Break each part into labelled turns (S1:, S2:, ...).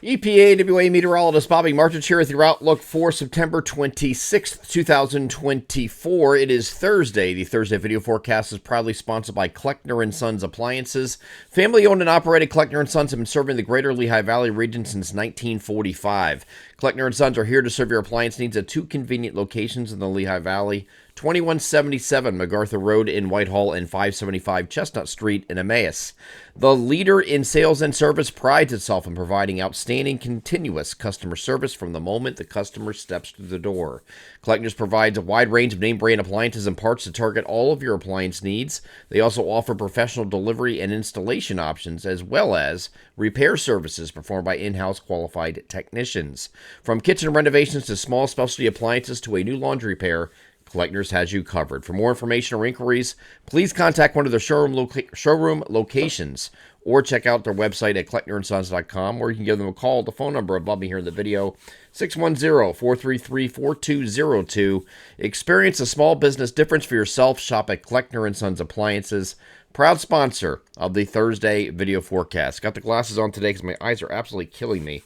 S1: EPAWA meteorologist Bobby Martich here with your outlook for September 26th, 2024. It is Thursday. The Thursday video forecast is proudly sponsored by Kleckner & Sons Appliances. Family-owned and operated, Kleckner & Sons have been serving the greater Lehigh Valley region since 1945. Kleckner & Sons are here to serve your appliance needs at two convenient locations in the Lehigh Valley: 2177 MacArthur Road in Whitehall and 575 Chestnut Street in Emmaus. The leader in sales and service prides itself in providing outstanding continuous customer service from the moment the customer steps through the door. Kleckner's provides a wide range of name brand appliances and parts to target all of your appliance needs. They also offer professional delivery and installation options, as well as repair services performed by in-house qualified technicians. From kitchen renovations to small specialty appliances to a new laundry repair, Kleckner's has you covered. For more information or inquiries, please contact one of their showroom locations or check out their website at klecknerandsons.com, or you can give them a call. The phone number above me here in the video, 610-433-4202. Experience a small business difference for yourself. Shop at Kleckner & Sons Appliances, proud sponsor of the Thursday video forecast. Got the glasses on today because my eyes are absolutely killing me.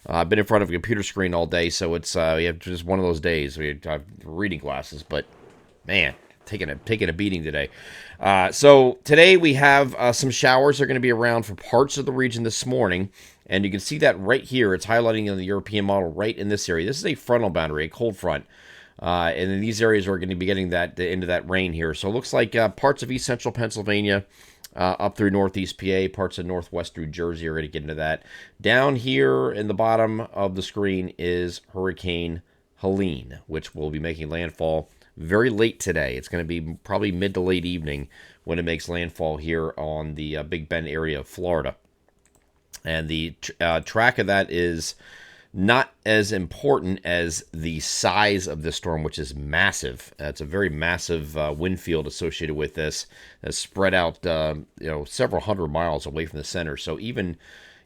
S1: I've been in front of a computer screen all day, so it's just one of those days. We have reading glasses, but man, taking a beating today. So today we have some showers that are going to be around for parts of the region this morning, and you can see that right here. It's highlighting in the European model right in this area. This is a frontal boundary, a cold front. And in these areas, we're going to be getting that into that rain here. So it looks like parts of east central Pennsylvania, up through northeast PA, parts of northwest New Jersey are going to get into that. Down here in the bottom of the screen is Hurricane Helene, which will be making landfall very late today. It's going to be probably mid to late evening when it makes landfall here on the Big Bend area of Florida. And the track of that is not as important as the size of this storm, which is massive. It's a very massive wind field associated with this, that's spread out, several hundred miles away from the center. So even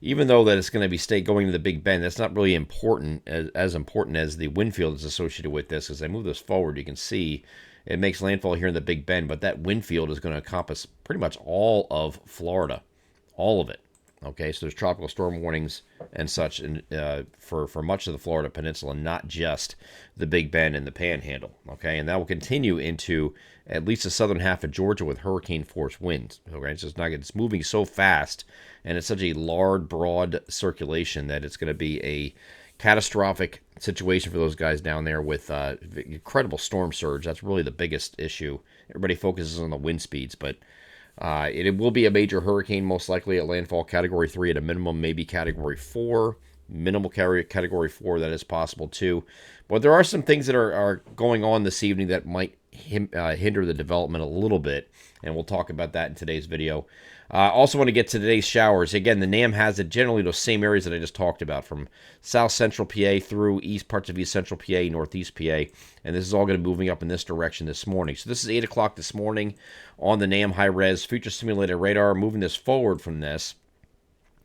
S1: though that it's going to be going to the Big Bend, that's not really important as important as the wind field is associated with this. As I move this forward, you can see it makes landfall here in the Big Bend, but that wind field is going to encompass pretty much all of Florida, all of it. Okay, so there's tropical storm warnings and such for much of the Florida Peninsula, not just the Big Bend and the Panhandle. Okay, and that will continue into at least the southern half of Georgia with hurricane force winds. Okay, it's moving so fast, and it's such a large, broad circulation that it's going to be a catastrophic situation for those guys down there with incredible storm surge. That's really the biggest issue. Everybody focuses on the wind speeds, but it will be a major hurricane, most likely at landfall Category 3 at a minimum, maybe Category 4. Minimal Category 4, that is possible too. But there are some things that are going on this evening that might hinder the development a little bit, and we'll talk about that in today's video. Also want to get to today's showers. Again, the NAM has it generally those same areas that I just talked about, from south central PA through parts of east central PA, northeast PA, and this is all going to be moving up in this direction this morning. So this is 8 o'clock this morning on the NAM high-res future simulated radar. Moving this forward from this,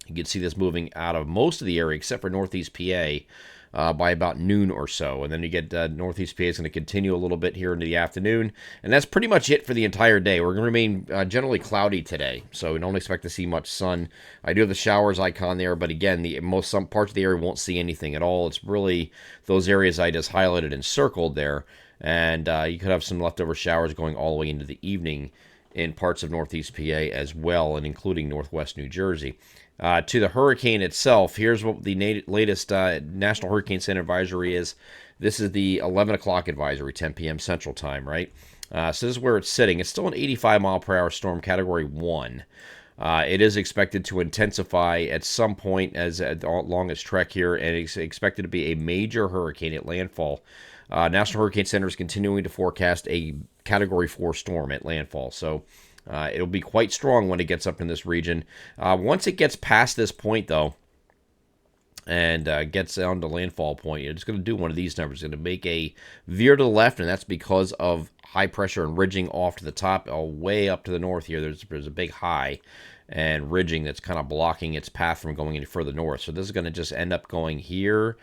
S1: you can see this moving out of most of the area except for northeast PA by about noon or so. And then you get northeast PA is going to continue a little bit here into the afternoon. And that's pretty much it for the entire day. We're going to remain generally cloudy today, so we don't expect to see much sun. I do have the showers icon there, but again, some parts of the area won't see anything at all. It's really those areas I just highlighted and circled there. And you could have some leftover showers going all the way into the evening in parts of northeast PA as well, and including northwest New Jersey. To the hurricane itself, here's what the latest National Hurricane Center advisory is. This is the 11 o'clock advisory, 10 p.m. Central Time, right? So this is where it's sitting. It's still an 85-mile-per-hour storm, Category 1. It is expected to intensify at some point along its trek here, and it's expected to be a major hurricane at landfall. National Hurricane Center is continuing to forecast a Category 4 storm at landfall, so it'll be quite strong when it gets up in this region. Once it gets past this point, though, and gets down to landfall point, it's going to do one of these numbers. It's going to make a veer to the left, and that's because of high pressure and ridging off to the top, way up to the north here. There's a big high and ridging that's kind of blocking its path from going any further north. So this is going to just end up going here,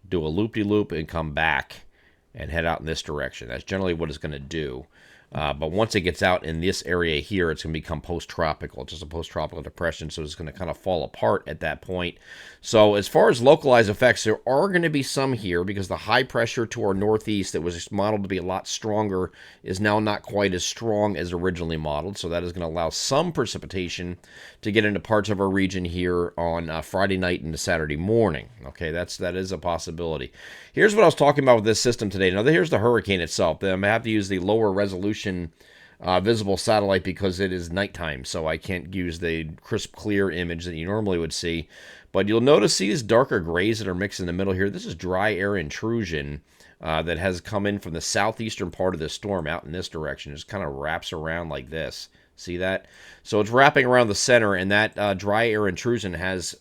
S1: do a loop-de-loop, and come back and head out in this direction. That's generally what it's going to do. But once it gets out in this area here, it's going to become post-tropical, just a post-tropical depression, so it's going to kind of fall apart at that point. So as far as localized effects, there are going to be some here because the high pressure to our northeast that was modeled to be a lot stronger is now not quite as strong as originally modeled, so that is going to allow some precipitation to get into parts of our region here on Friday night into Saturday morning. Okay, that is a possibility. Here's what I was talking about with this system today. Now, here's the hurricane itself. I'm going to have to use the lower resolution visible satellite because it is nighttime, so I can't use the crisp, clear image that you normally would see. But you'll notice these darker grays that are mixed in the middle here. This is dry air intrusion that has come in from the southeastern part of the storm out in this direction. It just kind of wraps around like this. See that? So it's wrapping around the center, and that dry air intrusion has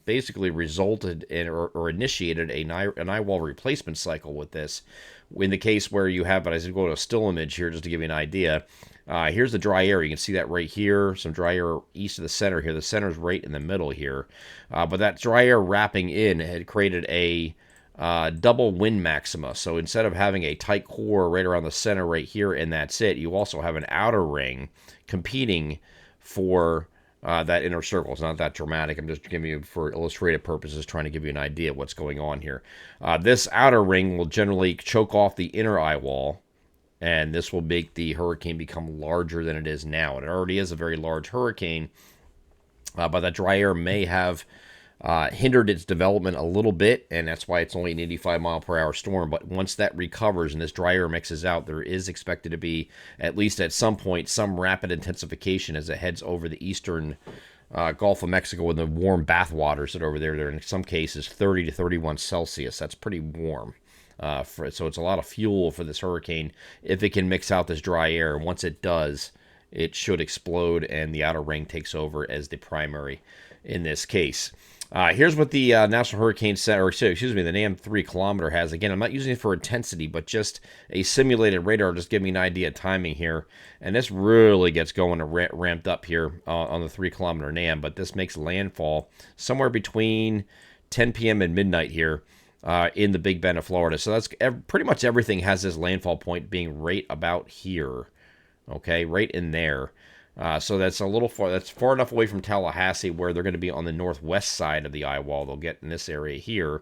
S1: basically resulted in or initiated an eye wall replacement cycle with this. In the case where you have, but I should go to a still image here just to give you an idea. Here's the dry air. You can see that right here. Some dry air east of the center here. The center's right in the middle here. But that dry air wrapping in had created a double wind maxima. So instead of having a tight core right around the center right here and that's it, you also have an outer ring competing for that inner circle. It's not that dramatic. I'm just giving you, for illustrative purposes, trying to give you an idea of what's going on here. This outer ring will generally choke off the inner eye wall, and this will make the hurricane become larger than it is now. It already is a very large hurricane, but that dry air may have hindered its development a little bit, and that's why it's only an 85-mile-per-hour storm. But once that recovers and this dry air mixes out, there is expected to be, at least at some point, some rapid intensification as it heads over the eastern Gulf of Mexico with the warm bath waters that are over there. They're in some cases 30 to 31 Celsius. That's pretty warm. So it's a lot of fuel for this hurricane if it can mix out this dry air. And once it does, it should explode, and the outer ring takes over as the primary in this case. Here's what the National Hurricane Center, or excuse me, the NAM 3 kilometer has. Again, I'm not using it for intensity, but just a simulated radar, just give me an idea of timing here. And this really gets going and ramped up here on the 3 kilometer NAM, but this makes landfall somewhere between 10 p.m. and midnight here in the Big Bend of Florida. So that's pretty much everything has this landfall point being right about here. Okay, right in there. So that's a little far. That's far enough away from Tallahassee where they're going to be on the northwest side of the eye wall. They'll get in this area here,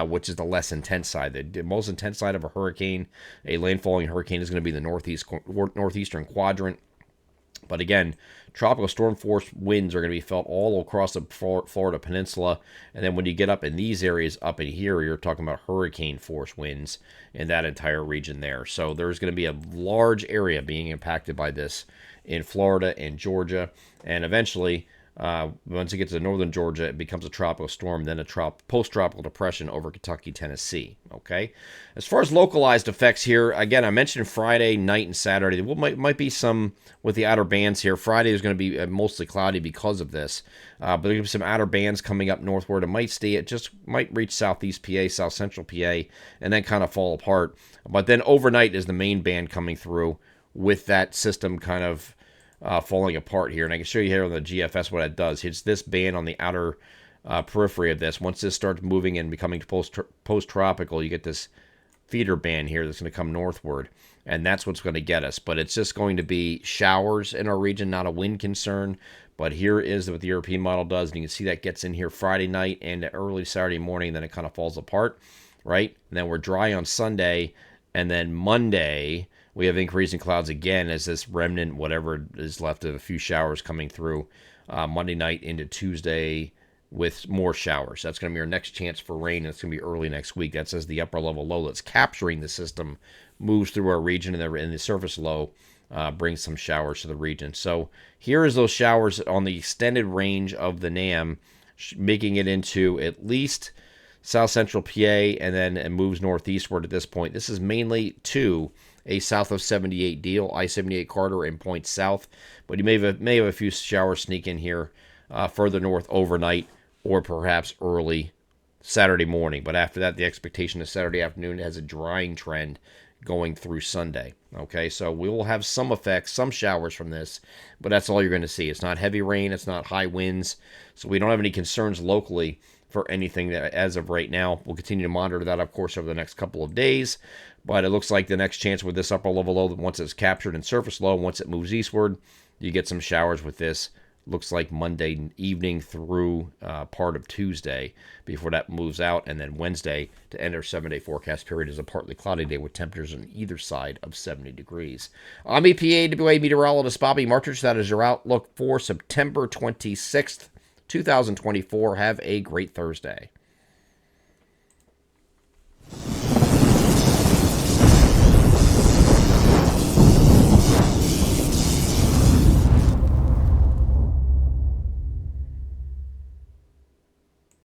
S1: which is the less intense side. The most intense side of a hurricane, a landfalling hurricane, is going to be the northeastern quadrant. But again, tropical storm force winds are going to be felt all across the Florida peninsula. And then when you get up in these areas up in here, you're talking about hurricane force winds in that entire region there. So there's going to be a large area being impacted by this in Florida and Georgia. And eventually, once it gets to northern Georgia, it becomes a tropical storm, then a post-tropical depression over Kentucky, Tennessee. Okay. As far as localized effects here, again, I mentioned Friday night and Saturday. There might be some with the outer bands here. Friday is going to be mostly cloudy because of this, but there's going to be some outer bands coming up northward. It might stay. It just might reach southeast PA, south central PA, and then kind of fall apart. But then overnight is the main band coming through with that system kind of falling apart here. And I can show you here on the GFS what it does. It's this band on the outer periphery of this. Once this starts moving and becoming post-tropical, you get this feeder band here that's going to come northward. And that's what's going to get us. But it's just going to be showers in our region, not a wind concern. But here is what the European model does. And you can see that gets in here Friday night and early Saturday morning. Then it kind of falls apart, right? And then we're dry on Sunday. And then Monday, we have increasing clouds again as this remnant, whatever is left of a few showers coming through Monday night into Tuesday with more showers. That's going to be our next chance for rain. It's going to be early next week. That's as the upper level low that's capturing the system moves through our region, and the surface low brings some showers to the region. So here is those showers on the extended range of the NAM, making it into at least south central PA, and then it moves northeastward at this point. This is mainly to a south of 78 deal, I-78 Carter and points south, but you may have a few showers sneak in here further north overnight or perhaps early Saturday morning. But after that, the expectation is Saturday afternoon has a drying trend going through Sunday. Okay, so we will have some effects, some showers from this, but that's all you're going to see. It's not heavy rain, it's not high winds, so we don't have any concerns locally for anything that, as of right now. We'll continue to monitor that, of course, over the next couple of days. But it looks like the next chance with this upper level low, once it's captured in surface low, once it moves eastward, you get some showers with this. Looks like Monday evening through part of Tuesday before that moves out. And then Wednesday to end our 7-day forecast period is a partly cloudy day with temperatures on either side of 70 degrees. I'm EPAWA meteorologist Bobby Martich. That is your outlook for September 26th, 2024. Have a great Thursday.